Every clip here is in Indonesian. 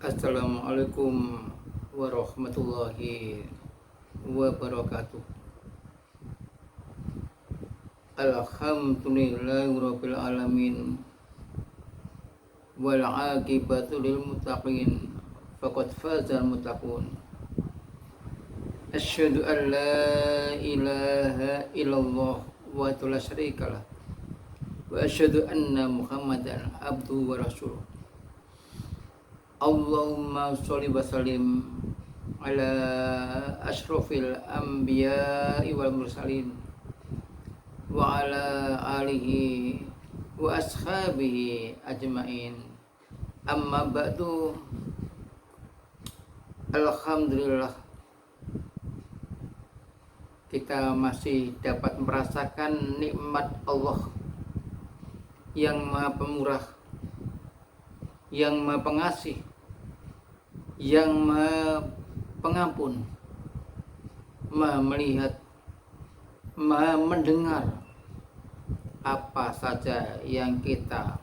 Assalamualaikum warahmatullahi wabarakatuh. Alhamdulillahirabbil alamin wal aqibatu lil muttaqin faqad fazal muttaqun. Asyhadu an la ilaha illallah wa la syarikalah wa asyhadu anna Muhammadan abduhu wa rasuluh. Allahumma sholli wa sallim ala asyrafil anbiya'i wal mursalin wa ala alihi wa ashabihi ajmain. Amma ba'du. Alhamdulillah, kita masih dapat merasakan nikmat Allah yang Maha Pemurah, yang Maha Pengasih, yang Maha Pengampun, Maha melihat, Maha mendengar apa saja yang kita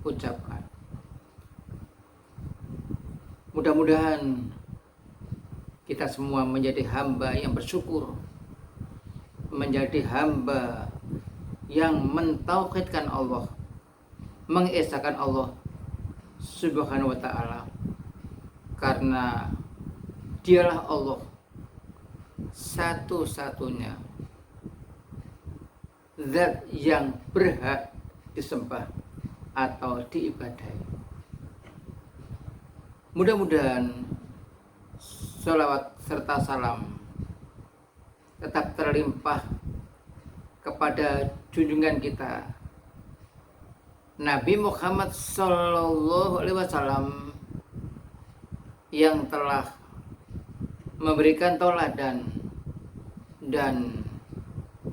ucapkan. Mudah-mudahan kita semua menjadi hamba yang bersyukur, menjadi hamba yang mentauhidkan Allah, mengesahkan Allah Subhanahu wa ta'ala, karena Dialah Allah satu-satunya zat yang berhak disembah atau diibadahi. Mudah-mudahan sholawat serta salam tetap terlimpah kepada junjungan kita Nabi Muhammad Sallallahu Alaihi Wasallam yang telah memberikan tauladan dan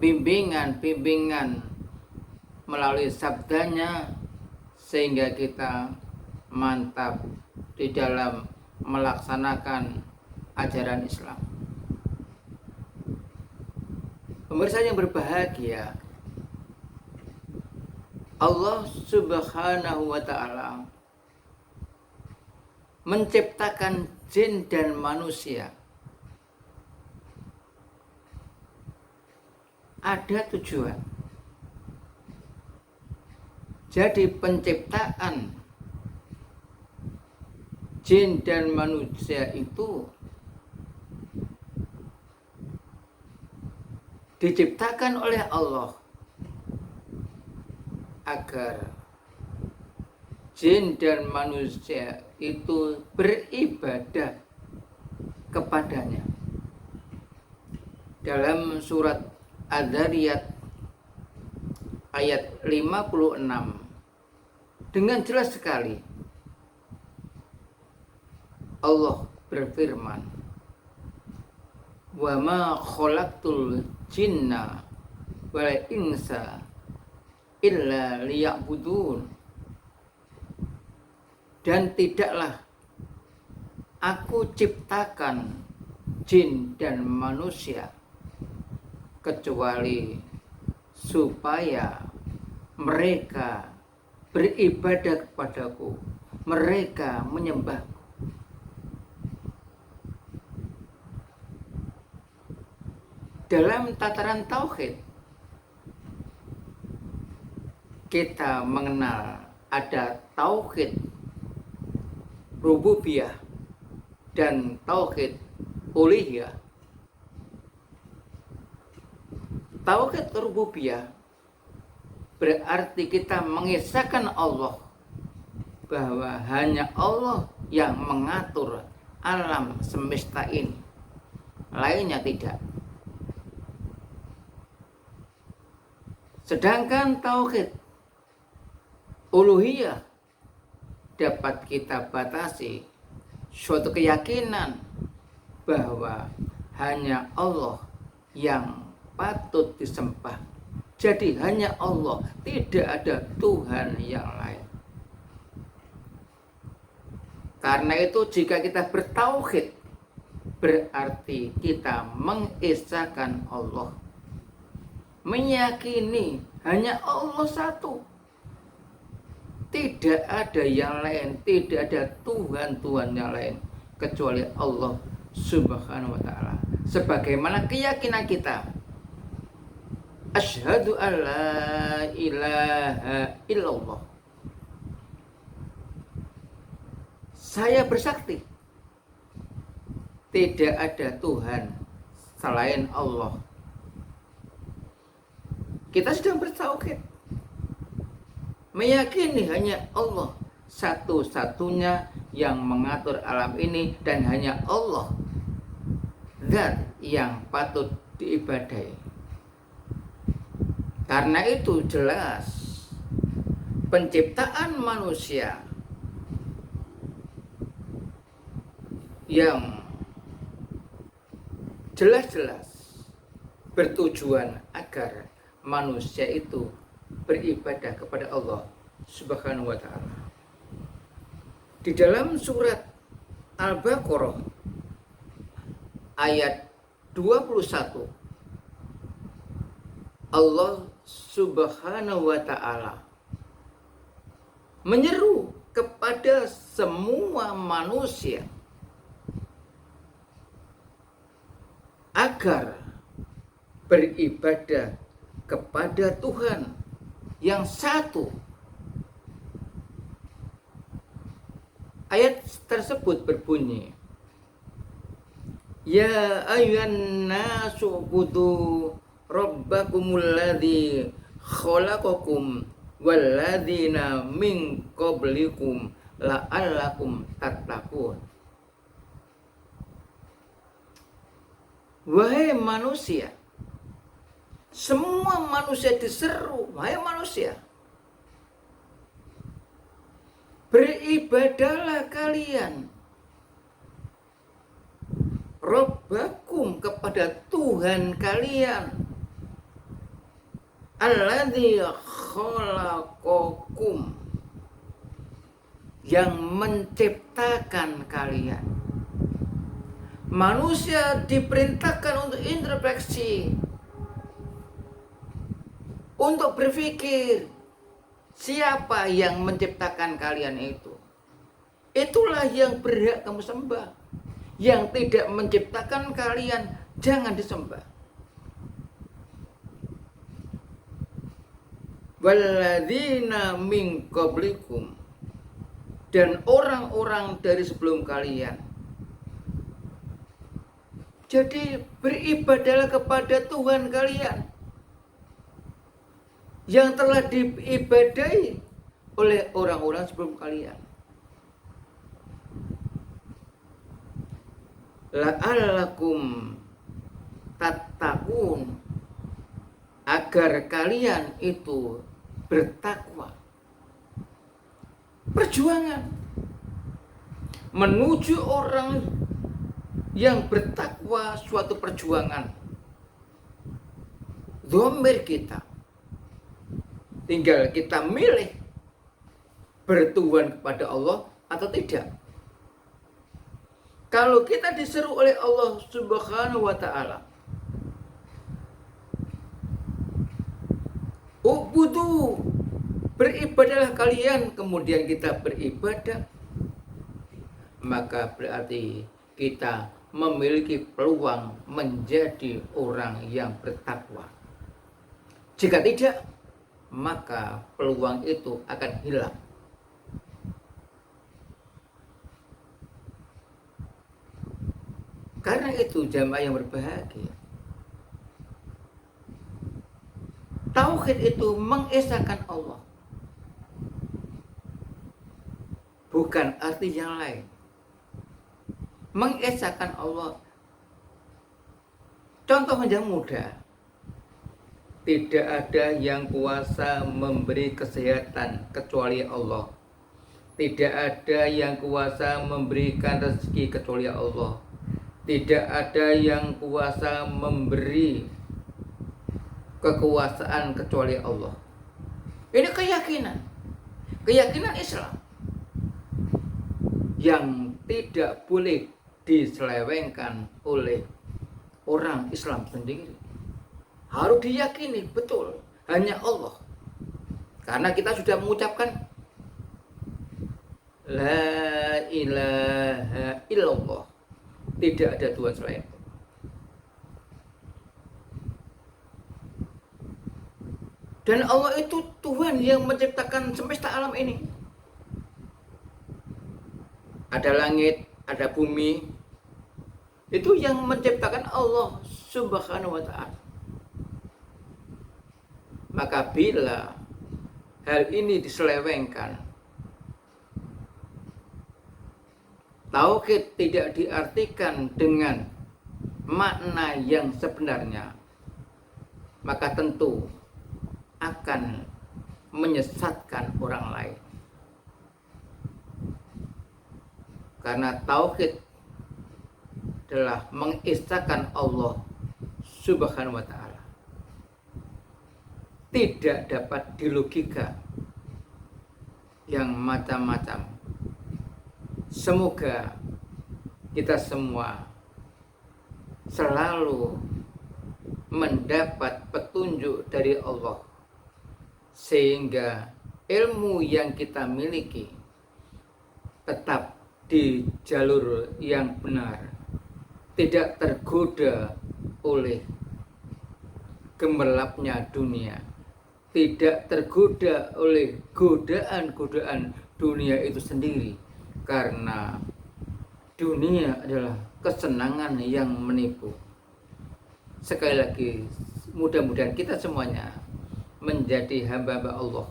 bimbingan melalui sabdanya, sehingga kita mantap di dalam melaksanakan ajaran Islam. Pemirsa yang berbahagia, Allah Subhanahu wa ta'ala menciptakan jin dan manusia ada tujuan. Jadi penciptaan jin dan manusia itu diciptakan oleh Allah agar jin dan manusia itu beribadah kepadanya. Dalam surat Adz-Dzariyat ayat 56 dengan jelas sekali Allah berfirman, wa ma khalaqtul jinna wal insa illa liya'budun, dan tidaklah aku ciptakan jin dan manusia kecuali supaya mereka beribadah kepadaku, mereka menyembahku. Dalam tataran tauhid, kita mengenal ada tauhid rububiyah dan tauhid uluhiyah. Tauhid rububiyah berarti kita mengesahkan Allah, bahwa hanya Allah yang mengatur alam semesta ini, lainnya tidak. Sedangkan tauhid uluhiyah dapat kita batasi suatu keyakinan bahwa hanya Allah yang patut disembah. Jadi hanya Allah, tidak ada Tuhan yang lain. Karena itu jika kita bertauhid, berarti kita mengesahkan Allah, meyakini hanya Allah satu, Tidak ada yang lain, tidak ada Tuhan yang lain kecuali Allah Subhanahu wa taala. Sebagaimana keyakinan kita, asyhadu alla ilaha illallah. Saya bersaksi tidak ada Tuhan selain Allah. Kita sedang bertauhid, meyakini hanya Allah satu-satunya yang mengatur alam ini, dan hanya Allah zat yang patut diibadahi. Karena itu jelas penciptaan manusia yang jelas-jelas bertujuan agar manusia itu beribadah kepada Allah Subhanahu wa taala. Di dalam surat Al-Baqarah ayat 21, Allah Subhanahu wa taala menyeru kepada semua manusia agar beribadah kepada Tuhan yang satu. Ayat tersebut berbunyi, ya ayyuhan nasu ubudu rabbakumul ladzi khalaqakum walladzina min qablikum la'allakum tattaqun. Wahai manusia, semua manusia diseru, wahai manusia, beribadahlah kalian Rabbakum kepada Tuhan kalian, alladzi khalaqakum yang menciptakan kalian. Manusia diperintahkan untuk introspeksi, untuk berpikir, siapa yang menciptakan kalian itu? Itulah yang berhak kamu sembah. Yang tidak menciptakan kalian, jangan disembah. Walladzina min qablikum, dan orang-orang dari sebelum kalian. Jadi beribadahlah kepada Tuhan kalian yang telah diibadahi oleh orang-orang sebelum kalian. La'allakum tattaqun, agar kalian itu bertakwa. Perjuangan menuju orang yang bertakwa, suatu perjuangan. Dhamir kita, tinggal kita milih bertuhan kepada Allah atau tidak. Kalau kita diseru oleh Allah Subhanahu wa taala, ubudu, beribadahlah kalian, kemudian kita beribadah, maka berarti kita memiliki peluang menjadi orang yang bertakwa. Jika tidak, maka peluang itu akan hilang. Karena itu jamaah yang berbahagia, tauhid itu mengesahkan Allah, bukan arti yang lain. Mengesahkan Allah. Contoh yang mudah, tidak ada yang kuasa memberi kesehatan kecuali Allah. Tidak ada yang kuasa memberikan rezeki kecuali Allah. Tidak ada yang kuasa memberi kekuasaan kecuali Allah. Ini keyakinan Islam yang tidak boleh diselewengkan oleh orang Islam sendiri. Harus diyakini betul hanya Allah. Karena kita sudah mengucapkan La ilaha illallah. Tidak ada Tuhan selain Allah. Dan Allah itu Tuhan yang menciptakan semesta alam ini. Ada langit, ada bumi. Itu yang menciptakan Allah Subhanahu wa ta'ala. Maka bila hal ini diselewengkan, tauhid tidak diartikan dengan makna yang sebenarnya, maka tentu akan menyesatkan orang lain. Karena tauhid adalah mengisahkan Allah Subhanahu wa ta'ala. Tidak dapat dilogika yang macam-macam. Semoga kita semua selalu mendapat petunjuk dari Allah, sehingga ilmu yang kita miliki tetap di jalur yang benar, tidak tergoda oleh gemerlapnya dunia, tidak tergoda oleh godaan-godaan dunia itu sendiri, karena dunia adalah kesenangan yang menipu. Sekali lagi, mudah-mudahan kita semuanya menjadi hamba-hamba Allah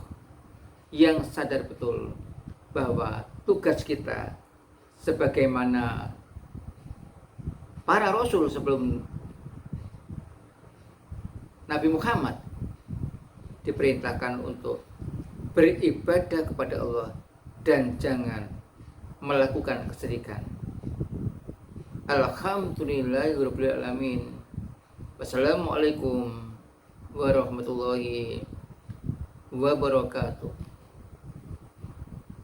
yang sadar betul bahwa tugas kita sebagaimana para rasul sebelum Nabi Muhammad diperintahkan untuk beribadah kepada Allah dan jangan melakukan kesyirikan. Alhamdulillahirabbil alamin. Wassalamualaikum warahmatullahi wabarakatuh.